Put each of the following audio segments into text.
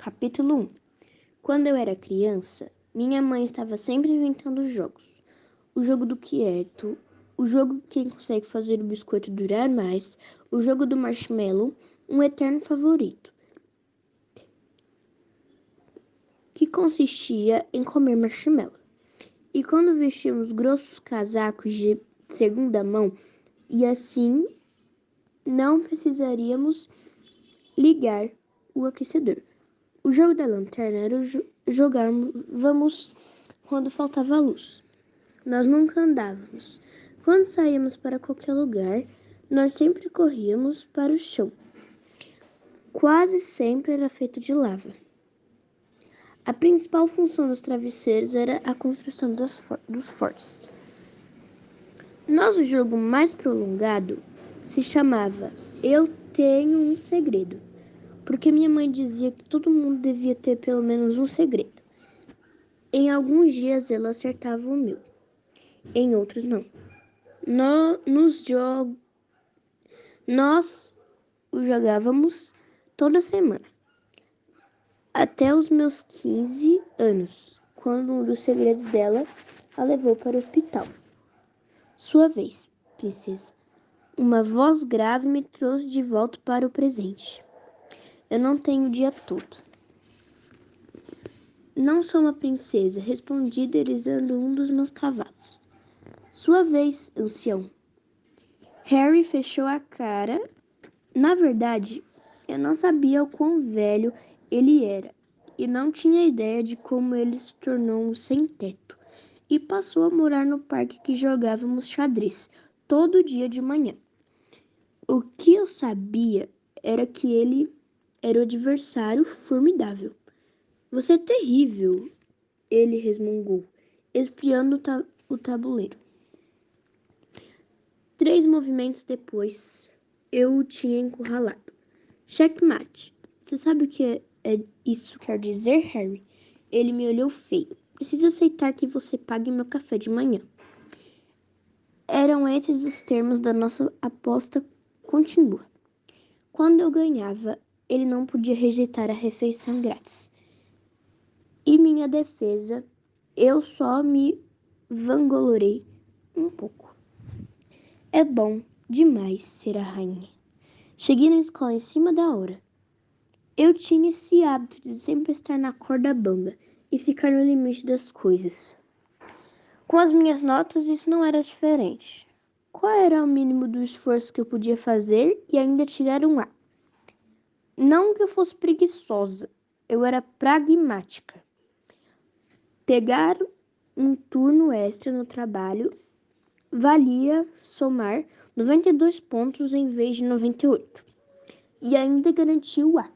Capítulo 1. Quando eu era criança, minha mãe estava sempre inventando jogos. O jogo do quieto, o jogo quem consegue fazer o biscoito durar mais, o jogo do marshmallow, um eterno favorito, que consistia em comer marshmallow. E quando vestíamos grossos casacos de segunda mão, e assim não precisaríamos ligar o aquecedor. O jogo da lanterna era jogávamos quando faltava luz. Nós nunca andávamos. Quando saíamos para qualquer lugar, nós sempre corríamos para o chão. Quase sempre era feito de lava. A principal função dos travesseiros era a construção dos fortes. Nosso jogo mais prolongado se chamava Eu Tenho um Segredo, porque minha mãe dizia que todo mundo devia ter pelo menos um segredo. Em alguns dias ela acertava o meu, em outros não. Nós o jogávamos toda semana, até os meus 15 anos, quando um dos segredos dela a levou para o hospital. Sua vez, princesa. Uma voz grave me trouxe de volta para o presente. Eu não tenho o dia todo. Não sou uma princesa, respondi deslizando um dos meus cavalos. Sua vez, ancião. Harry fechou a cara. Na verdade, eu não sabia o quão velho ele era e não tinha ideia de como ele se tornou um sem-teto e passou a morar no parque que jogávamos xadrez todo dia de manhã. O que eu sabia era que ele era o adversário formidável. Você é terrível, ele resmungou, espiando o tabuleiro. 3 movimentos depois, eu o tinha encurralado. Checkmate. Você sabe o que isso quer dizer, Harry? Ele me olhou feio. Preciso aceitar que você pague meu café de manhã. Eram esses os termos da nossa aposta contínua. Quando eu ganhava, ele não podia rejeitar a refeição grátis. Em minha defesa, eu só me vangloriei um pouco. É bom demais ser a rainha. Cheguei na escola em cima da hora. Eu tinha esse hábito de sempre estar na corda bamba e ficar no limite das coisas. Com as minhas notas, isso não era diferente. Qual era o mínimo do esforço que eu podia fazer e ainda tirar um A? Não que eu fosse preguiçosa, eu era pragmática. Pegar um turno extra no trabalho valia somar 92 pontos em vez de 98 e ainda garantia o A.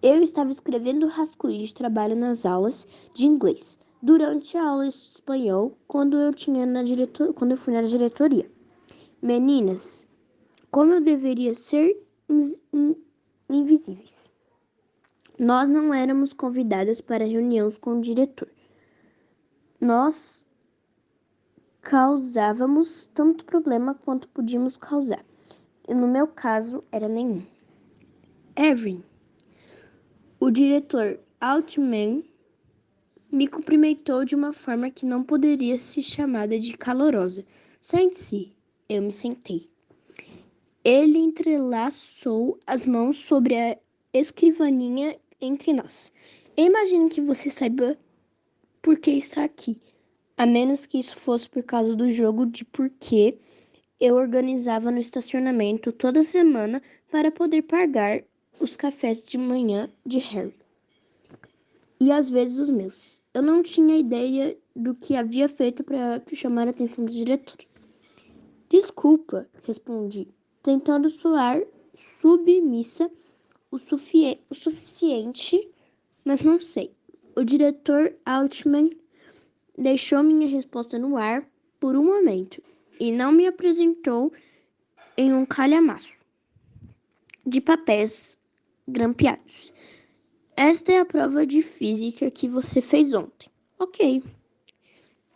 Eu estava escrevendo rascunho de trabalho nas aulas de inglês durante a aula de espanhol quando eu fui na diretoria. Meninas, como eu deveria ser invisíveis. Nós não éramos convidadas para reuniões com o diretor. Nós causávamos tanto problema quanto podíamos causar. E no meu caso, era nenhum. Evelyn, o diretor Altman, me cumprimentou de uma forma que não poderia ser chamada de calorosa. Sente-se. Eu me sentei. Ele entrelaçou as mãos sobre a escrivaninha entre nós. Imagino que você saiba por que está aqui, a menos que isso fosse por causa do jogo de porquê eu organizava no estacionamento toda semana para poder pagar os cafés de manhã de Harry. E às vezes os meus. Eu não tinha ideia do que havia feito para chamar a atenção do diretor. Desculpa, respondi, tentando soar submissa o suficiente, mas não sei. O diretor Altman deixou minha resposta no ar por um momento e não me apresentou em um calhamaço de papéis grampeados. Esta é a prova de física que você fez ontem. Ok,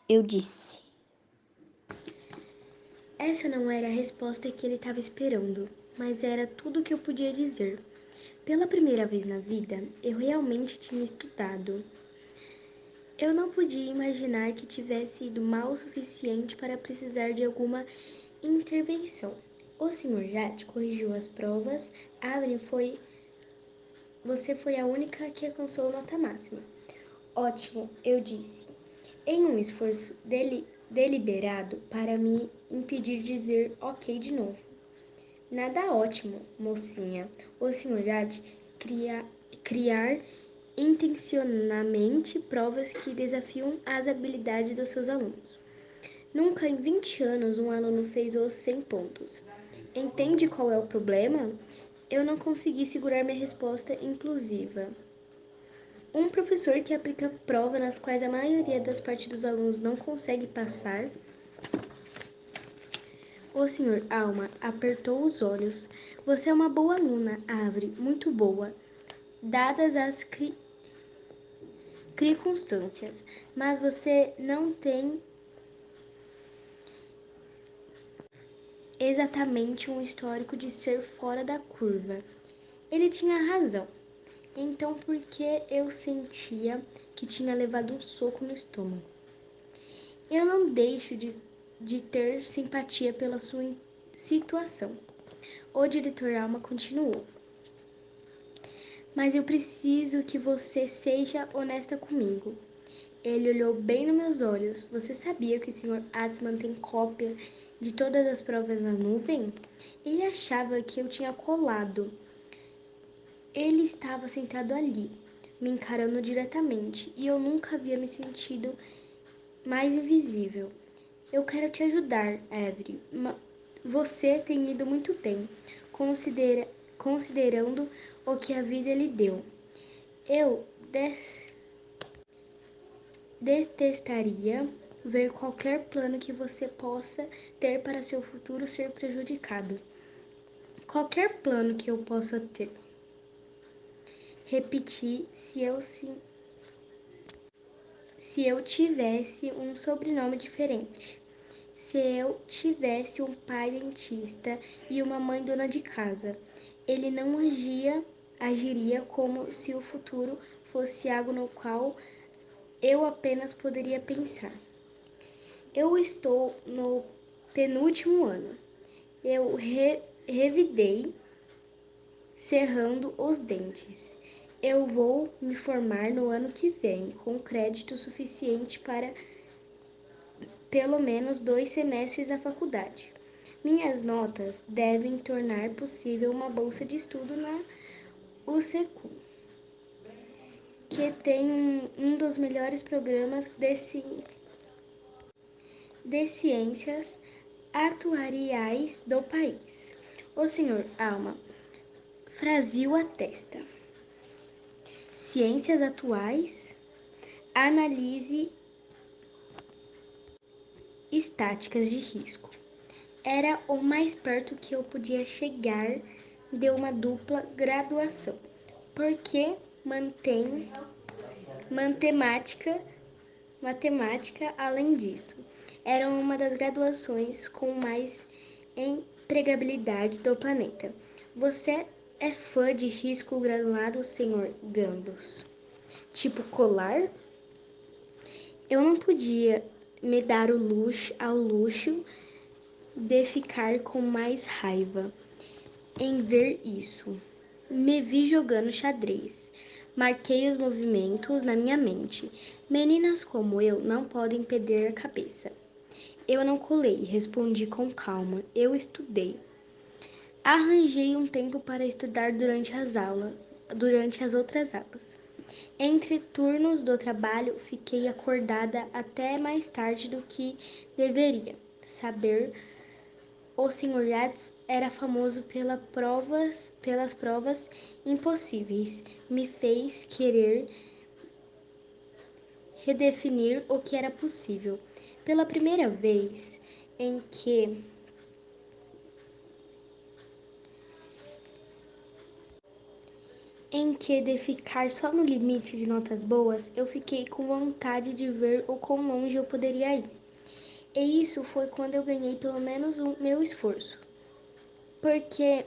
eu disse. Essa não era a resposta que ele estava esperando, mas era tudo o que eu podia dizer. Pela primeira vez na vida, eu realmente tinha estudado. Eu não podia imaginar que tivesse ido mal o suficiente para precisar de alguma intervenção. O Sr. Jade corrigiu as provas. Você foi a única que alcançou nota máxima. Ótimo, eu disse, em um esforço deliberado para me impedir de dizer ok de novo. Nada ótimo, mocinha. O Sr. Jade criar intencionalmente provas que desafiam as habilidades dos seus alunos. Nunca em 20 anos um aluno fez os 100 pontos. Entende qual é o problema? Eu não consegui segurar minha resposta impulsiva. Um professor que aplica provas nas quais a maioria das partes dos alunos não consegue passar. O Sr. Alma apertou os olhos. Você é uma boa aluna, Avery, muito boa, dadas as circunstâncias, mas você não tem exatamente um histórico de ser fora da curva. Ele tinha razão. Então, por que eu sentia que tinha levado um soco no estômago? Eu não deixo de ter simpatia pela sua situação. O diretor Alma continuou. Mas eu preciso que você seja honesta comigo. Ele olhou bem nos meus olhos. Você sabia que o Sr. Atzman tem cópia de todas as provas na nuvem? Ele achava que eu tinha colado. Ele estava sentado ali, me encarando diretamente, e eu nunca havia me sentido mais invisível. Eu quero te ajudar, Avery. Você tem ido muito bem, considerando o que a vida lhe deu. Eu detestaria ver qualquer plano que você possa ter para seu futuro ser prejudicado. Qualquer plano que eu possa ter. Repeti se eu tivesse um sobrenome diferente. Se eu tivesse um pai dentista e uma mãe dona de casa, ele não agiria como se o futuro fosse algo no qual eu apenas poderia pensar. Eu estou no penúltimo ano. Eu revidei, cerrando os dentes. Eu vou me formar no ano que vem, com crédito suficiente para pelo menos 2 semestres da faculdade. Minhas notas devem tornar possível uma bolsa de estudo na UCQ, que tem um dos melhores programas de ciências atuariais do país. O Sr. Alma franziu a testa. Ciências atuais, analise estáticas de risco. Era o mais perto que eu podia chegar de uma dupla graduação, porque matemática, além disso, era uma das graduações com mais empregabilidade do planeta. Você é fã de risco granulado, Sr. Gambus? Tipo colar? Eu não podia me dar ao luxo de ficar com mais raiva em ver isso. Me vi jogando xadrez. Marquei os movimentos na minha mente. Meninas como eu não podem perder a cabeça. Eu não colei, respondi com calma. Eu estudei. Arranjei um tempo para estudar durante as outras aulas. Entre turnos do trabalho, fiquei acordada até mais tarde do que deveria. Saber o Sr. Yates era famoso pelas provas impossíveis. Me fez querer redefinir o que era possível. Pela primeira vez em que de ficar só no limite de notas boas, eu fiquei com vontade de ver o quão longe eu poderia ir. E isso foi quando eu ganhei pelo menos o meu esforço. Porque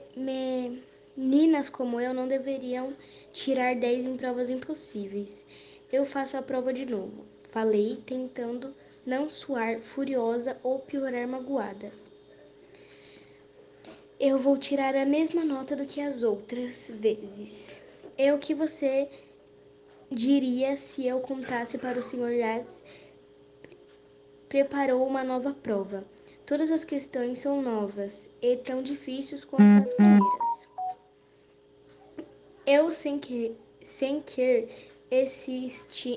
Ninas como eu não deveriam tirar 10 em provas impossíveis. Eu faço a prova de novo. Falei, tentando não soar furiosa ou piorar magoada. Eu vou tirar a mesma nota do que as outras vezes. É o que você diria se eu contasse para o Sr. Yates preparou uma nova prova. Todas as questões são novas e tão difíceis quanto as primeiras. Eu, sem querer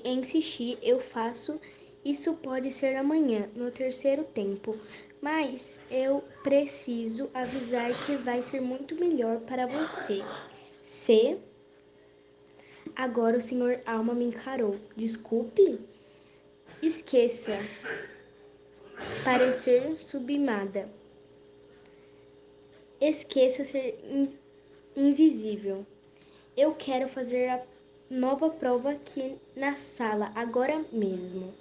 insistir, eu faço. Isso pode ser amanhã, no terceiro tempo. Mas eu preciso avisar que vai ser muito melhor para você. Se agora o Sr. Alma me encarou. Desculpe? Esqueça parecer submada. Esqueça ser invisível. Eu quero fazer a nova prova aqui na sala, agora mesmo.